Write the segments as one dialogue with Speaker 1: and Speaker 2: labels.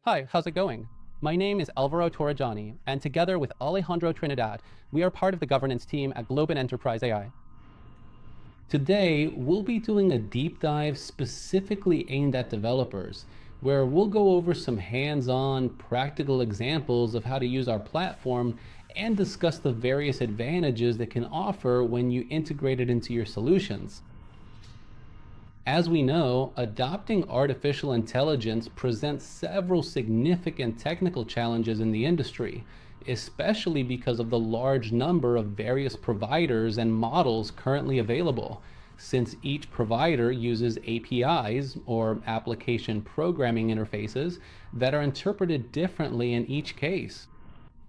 Speaker 1: Hi, how's it going? My name is Alvaro Torregiani, and together with Alejandro Trinidad, we are part of the governance team at Globant Enterprise AI. Today, we'll be doing a deep dive specifically aimed at developers, where we'll go over some hands-on, practical examples of how to use our platform and discuss the various advantages it can offer when you integrate it into your solutions. As we know, adopting artificial intelligence presents several significant technical challenges in the industry, especially because of the large number of various providers and models currently available, since each provider uses APIs, or application programming interfaces, that are interpreted differently in each case.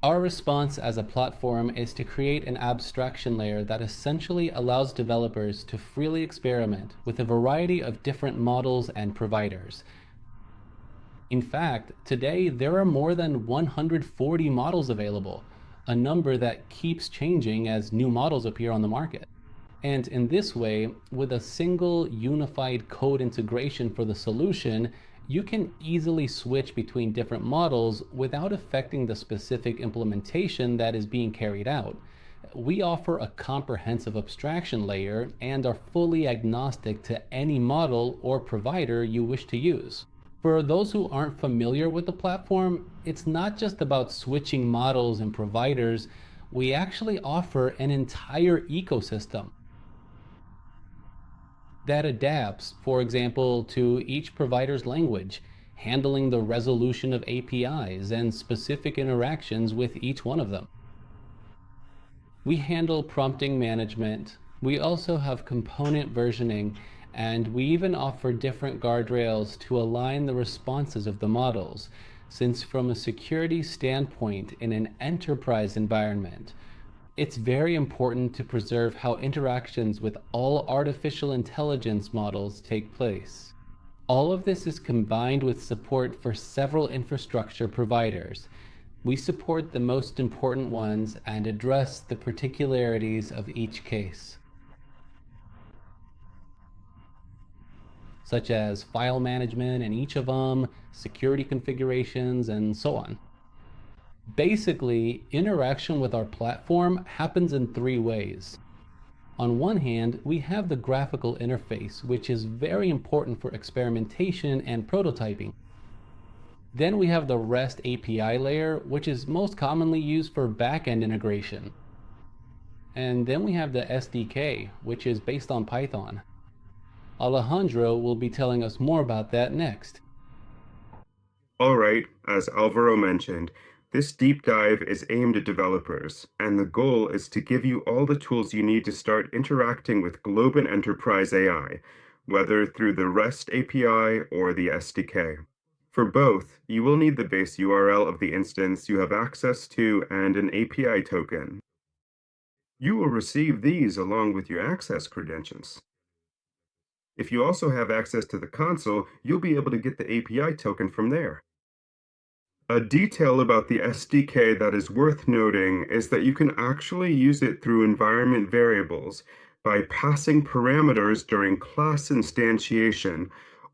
Speaker 1: Our response as a platform is to create an abstraction layer that essentially allows developers to freely experiment with a variety of different models and providers. In fact, today there are more than 140 models available, a number that keeps changing as new models appear on the market. And in this way, with a single unified code integration for the solution, you can easily switch between different models without affecting the specific implementation that is being carried out. We offer a comprehensive abstraction layer and are fully agnostic to any model or provider you wish to use. For those who aren't familiar with the platform, it's not just about switching models and providers. We actually offer an entire ecosystem that adapts, for example, to each provider's language, handling the resolution of APIs and specific interactions with each one of them. We handle prompting management. We also have component versioning, and we even offer different guardrails to align the responses of the models, since from a security standpoint in an enterprise environment, it's very important to preserve how interactions with all artificial intelligence models take place. All of this is combined with support for several infrastructure providers. We support the most important ones and address the particularities of each case, such as file management in each of them, security configurations, and so on. Basically, interaction with our platform happens in three ways. On one hand, we have the graphical interface, which is very important for experimentation and prototyping. Then we have the REST API layer, which is most commonly used for backend integration. And then we have the SDK, which is based on Python. Alejandro will be telling us more about that next.
Speaker 2: All right, as Alvaro mentioned, this deep dive is aimed at developers, and the goal is to give you all the tools you need to start interacting with Globant Enterprise AI, whether through the REST API or the SDK. For both, you will need the base URL of the instance you have access to and an API token. You will receive these along with your access credentials. If you also have access to the console, you'll be able to get the API token from there. A detail about the SDK that is worth noting is that you can actually use it through environment variables by passing parameters during class instantiation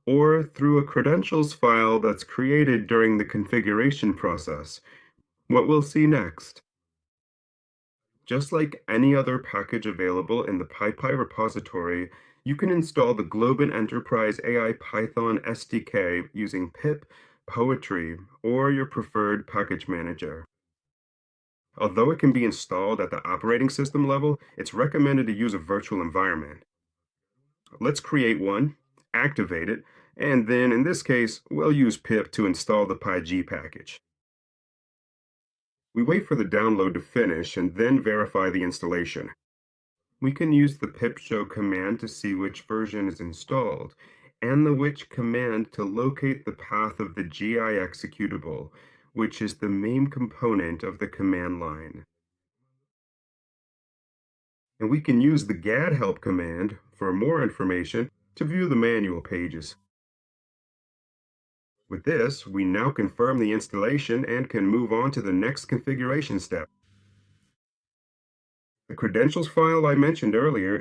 Speaker 2: or through a credentials file that's created during the configuration process, what we'll see next. Just like any other package available in the PyPy repository, you can install the Globant Enterprise AI Python SDK using pip, Poetry, or your preferred package manager. Although it can be installed at the operating system level, it's recommended to use a virtual environment. Let's create one, activate it, and then in this case, we'll use pip to install the PyG package. We wait for the download to finish and then verify the installation. We can use the pip show command to see which version is installed, and the which command to locate the path of the GEAI executable, which is the main component of the command line. And we can use the gad help command for more information to view the manual pages. With this, we now confirm the installation and can move on to the next configuration step. The credentials file I mentioned earlier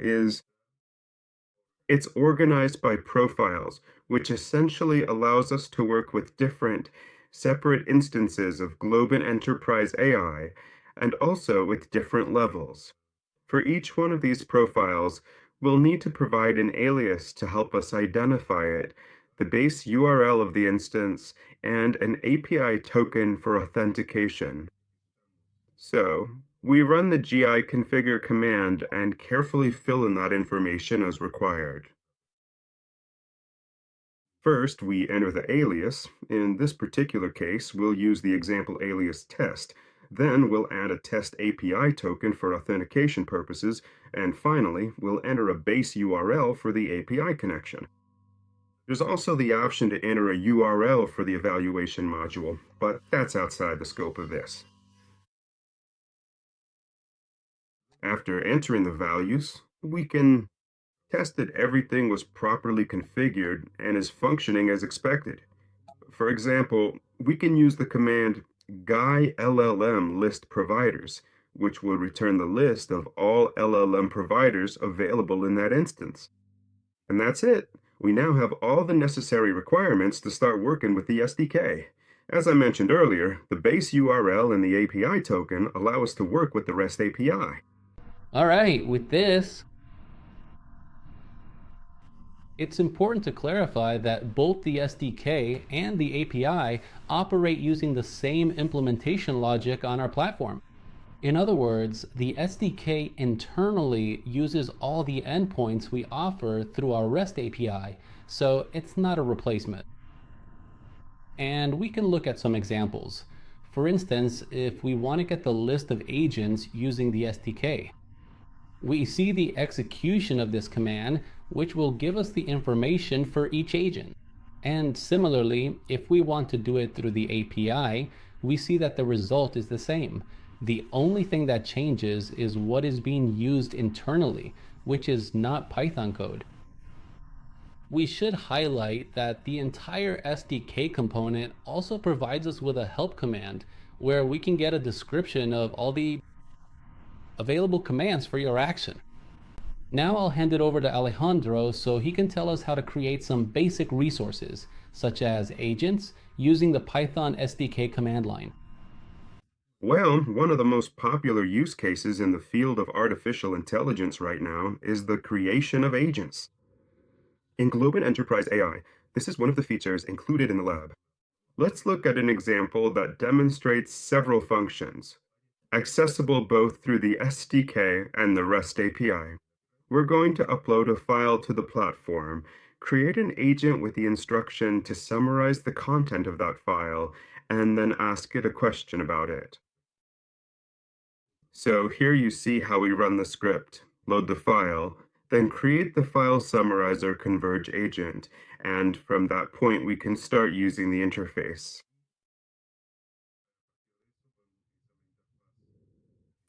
Speaker 2: it's organized by profiles, which essentially allows us to work with different separate instances of Globant Enterprise AI, and also with different levels. For each one of these profiles, we'll need to provide an alias to help us identify it, the base URL of the instance, and an API token for authentication. So, we run the GEAI configure command and carefully fill in that information as required. First, we enter the alias. In this particular case, we'll use the example alias test. Then we'll add a test API token for authentication purposes, and finally, we'll enter a base URL for the API connection. There's also the option to enter a URL for the evaluation module, but that's outside the scope of this. After entering the values, we can test that everything was properly configured and is functioning as expected. For example, we can use the command GEAI LLM list providers, which will return the list of all LLM providers available in that instance. And that's it. We now have all the necessary requirements to start working with the SDK. As I mentioned earlier, the base URL and the API token allow us to work with the REST API.
Speaker 1: All right, with this, it's important to clarify that both the SDK and the API operate using the same implementation logic on our platform. In other words, the SDK internally uses all the endpoints we offer through our REST API, so it's not a replacement. And we can look at some examples. For instance, if we want to get the list of agents using the SDK, we see the execution of this command, which will give us the information for each agent. And similarly, if we want to do it through the API, we see that the result is the same. The only thing that changes is what is being used internally, which is not Python code. We should highlight that the entire SDK component also provides us with a help command where we can get a description of all the available commands for your action. Now I'll hand it over to Alejandro so he can tell us how to create some basic resources, such as agents, using the Python SDK command line.
Speaker 2: Well, one of the most popular use cases in the field of artificial intelligence right now is the creation of agents. In Globant Enterprise AI, this is one of the features included in the lab. Let's look at an example that demonstrates several functions, accessible both through the SDK and the REST API. We're going to upload a file to the platform, create an agent with the instruction to summarize the content of that file, and then ask it a question about it. So here you see how we run the script, load the file, then create the file summarizer Converge agent, and from that point we can start using the interface.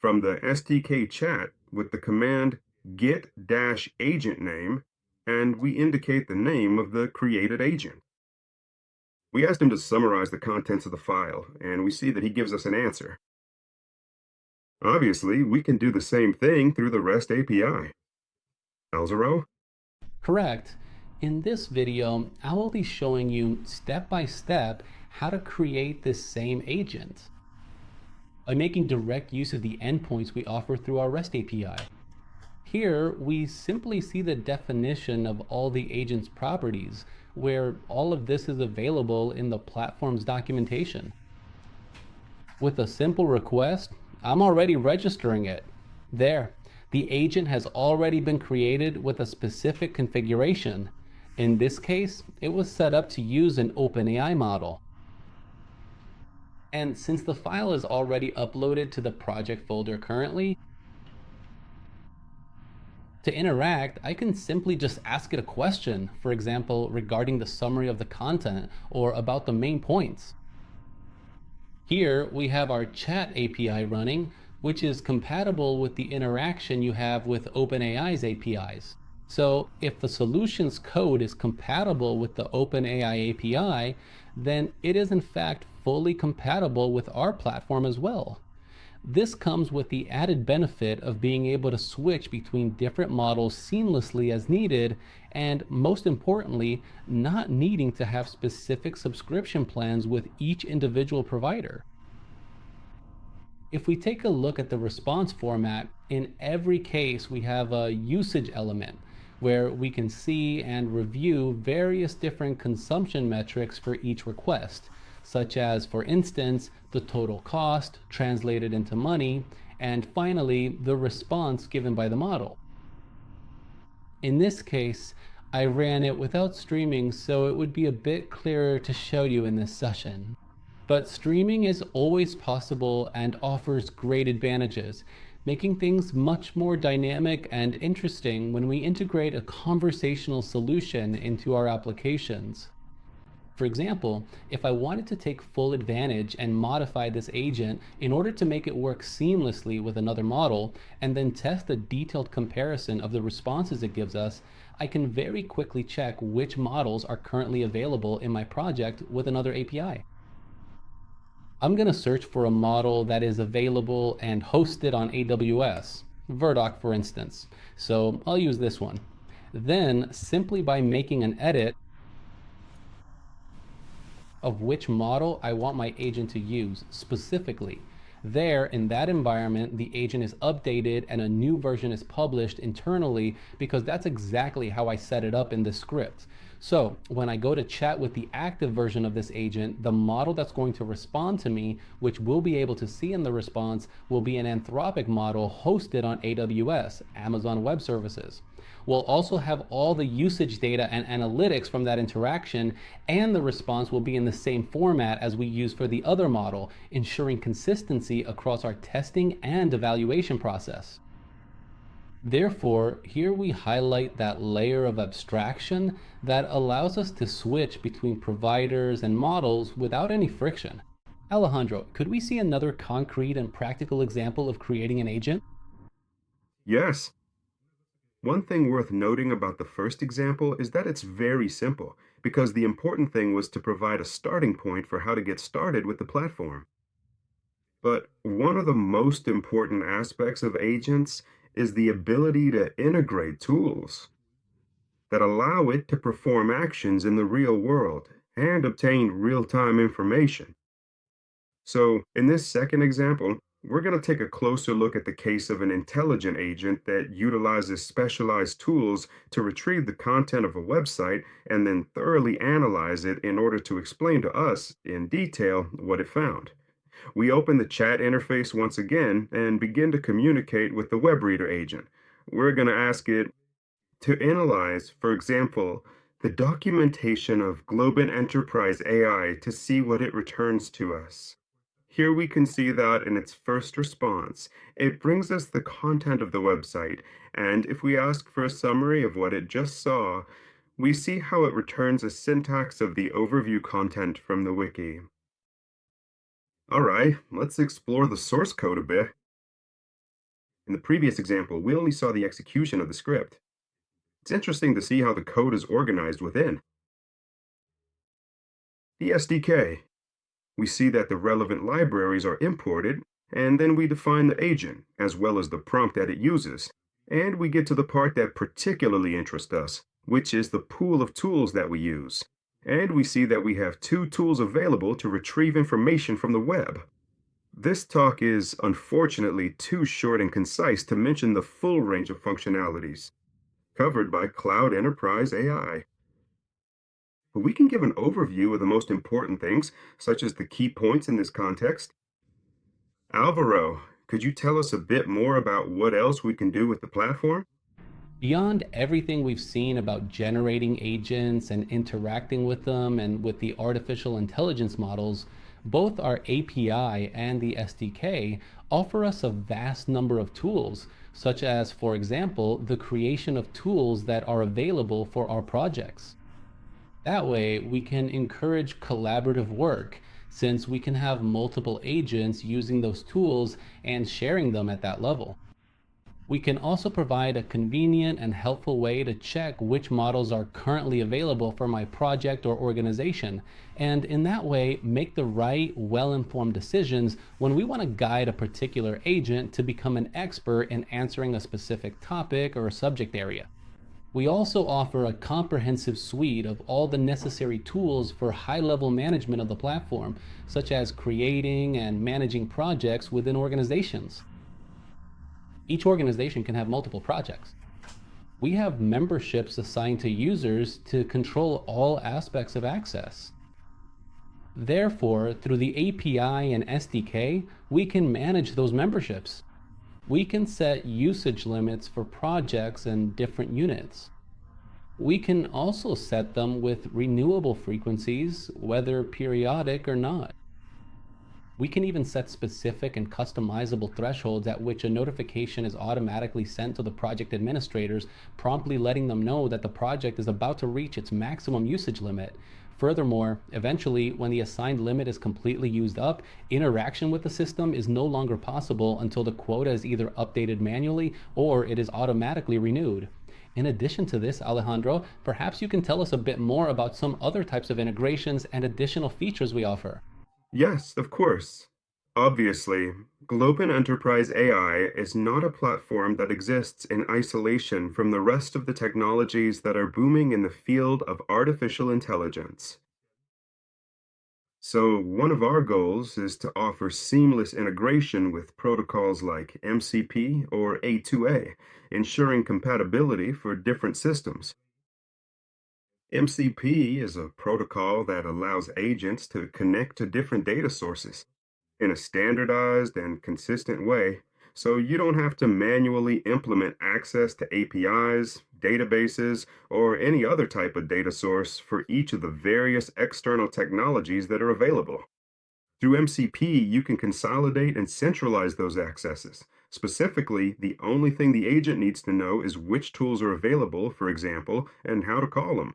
Speaker 2: From the SDK chat with the command get-agent name, and we indicate the name of the created agent. We asked him to summarize the contents of the file, and we see that he gives us an answer. Obviously, we can do the same thing through the REST API. Álvaro?
Speaker 1: Correct. In this video, I will be showing you step by step how to create this same agent by making direct use of the endpoints we offer through our REST API. Here, we simply see the definition of all the agent's properties, where all of this is available in the platform's documentation. With a simple request, I'm already registering it. There, the agent has already been created with a specific configuration. In this case, it was set up to use an OpenAI model. And since the file is already uploaded to the project folder currently, to interact, I can simply just ask it a question, for example, regarding the summary of the content or about the main points. Here we have our chat API running, which is compatible with the interaction you have with OpenAI's APIs. So if the solution's code is compatible with the OpenAI API, then it is in fact fully compatible with our platform as well. This comes with the added benefit of being able to switch between different models seamlessly as needed, and most importantly, not needing to have specific subscription plans with each individual provider. If we take a look at the response format, in every case we have a usage element where we can see and review various different consumption metrics for each request, such as, for instance, the total cost translated into money, and finally, the response given by the model. In this case, I ran it without streaming, so it would be a bit clearer to show you in this session. But streaming is always possible and offers great advantages, making things much more dynamic and interesting when we integrate a conversational solution into our applications. For example, if I wanted to take full advantage and modify this agent in order to make it work seamlessly with another model, and then test a detailed comparison of the responses it gives us, I can very quickly check which models are currently available in my project with another API. I'm going to search for a model that is available and hosted on AWS, Verdoc for instance. So I'll use this one. Then, simply by making an edit of which model I want my agent to use specifically, there in that environment, the agent is updated and a new version is published internally, because that's exactly how I set it up in this script. So when I go to chat with the active version of this agent, the model that's going to respond to me, which we'll be able to see in the response, will be an Anthropic model hosted on AWS, Amazon Web Services. We'll also have all the usage data and analytics from that interaction, and the response will be in the same format as we use for the other model, ensuring consistency across our testing and evaluation process. Therefore, here we highlight that layer of abstraction that allows us to switch between providers and models without any friction. Alejandro, could we see another concrete and practical example of creating an agent?
Speaker 2: Yes. One thing worth noting about the first example is that it's very simple, because the important thing was to provide a starting point for how to get started with the platform. But one of the most important aspects of agents is the ability to integrate tools that allow it to perform actions in the real world and obtain real-time information. So in this second example, we're going to take a closer look at the case of an intelligent agent that utilizes specialized tools to retrieve the content of a website and then thoroughly analyze it in order to explain to us in detail what it found. We open the chat interface once again and begin to communicate with the web reader agent. We're going to ask it to analyze, for example, the documentation of Globant Enterprise AI to see what it returns to us. Here we can see that in its first response, it brings us the content of the website, and if we ask for a summary of what it just saw, we see how it returns a syntax of the overview content from the wiki. All right, let's explore the source code a bit. In the previous example, we only saw the execution of the script. It's interesting to see how the code is organized within. The SDK. We see that the relevant libraries are imported, and then we define the agent, as well as the prompt that it uses. And we get to the part that particularly interests us, which is the pool of tools that we use. And we see that we have 2 tools available to retrieve information from the web. This talk is unfortunately too short and concise to mention the full range of functionalities covered by Cloud Enterprise AI. But we can give an overview of the most important things, such as the key points in this context. Alvaro, could you tell us a bit more about what else we can do with the platform?
Speaker 1: Beyond everything we've seen about generating agents and interacting with them and with the artificial intelligence models, both our API and the SDK offer us a vast number of tools, such as, for example, the creation of tools that are available for our projects. That way, we can encourage collaborative work, since we can have multiple agents using those tools and sharing them at that level. We can also provide a convenient and helpful way to check which models are currently available for my project or organization, and in that way make the right, well-informed decisions when we want to guide a particular agent to become an expert in answering a specific topic or a subject area. We also offer a comprehensive suite of all the necessary tools for high-level management of the platform, such as creating and managing projects within organizations. Each organization can have multiple projects. We have memberships assigned to users to control all aspects of access. Therefore, through the API and SDK, we can manage those memberships. We can set usage limits for projects and different units. We can also set them with renewable frequencies, whether periodic or not. We can even set specific and customizable thresholds at which a notification is automatically sent to the project administrators, promptly letting them know that the project is about to reach its maximum usage limit. Furthermore, eventually, when the assigned limit is completely used up, interaction with the system is no longer possible until the quota is either updated manually or it is automatically renewed. In addition to this, Alejandro, perhaps you can tell us a bit more about some other types of integrations and additional features we offer.
Speaker 2: Yes, of course. Obviously, Globant Enterprise AI is not a platform that exists in isolation from the rest of the technologies that are booming in the field of artificial intelligence. So, one of our goals is to offer seamless integration with protocols like MCP or A2A, ensuring compatibility for different systems. MCP is a protocol that allows agents to connect to different data sources in a standardized and consistent way, so you don't have to manually implement access to APIs, databases, or any other type of data source for each of the various external technologies that are available. Through MCP, you can consolidate and centralize those accesses. Specifically, the only thing the agent needs to know is which tools are available, for example, and how to call them.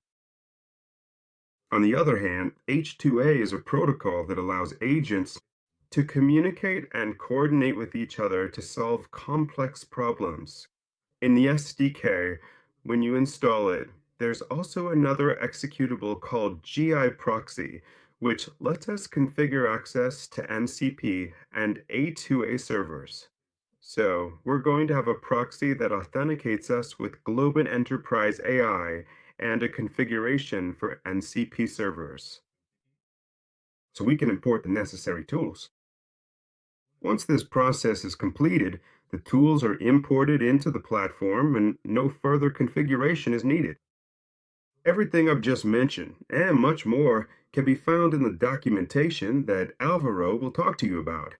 Speaker 2: On the other hand, H2A is a protocol that allows agents to communicate and coordinate with each other to solve complex problems. In the SDK, when you install it, there's also another executable called GEAI proxy, which lets us configure access to MCP and A2A servers. So we're going to have a proxy that authenticates us with Globant Enterprise AI and a configuration for MCP servers, so we can import the necessary tools. Once this process is completed, the tools are imported into the platform and no further configuration is needed. Everything I've just mentioned and much more can be found in the documentation that Alvaro will talk to you about.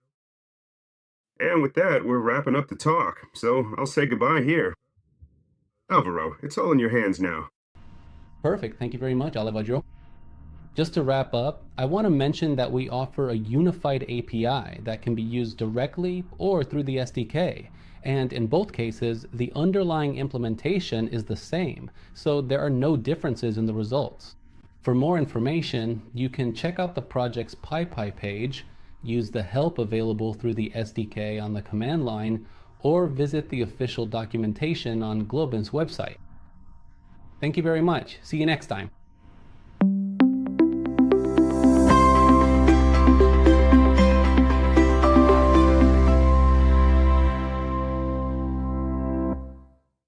Speaker 2: And with that, we're wrapping up the talk, so I'll say goodbye here. Alvaro, it's all in your hands now.
Speaker 1: Perfect. Thank you very much, Alejandro. Just to wrap up, I want to mention that we offer a unified API that can be used directly or through the SDK. And in both cases, the underlying implementation is the same, so there are no differences in the results. For more information, you can check out the project's PyPy page, use the help available through the SDK on the command line, or visit the official documentation on Globant's website. Thank you very much. See you next time.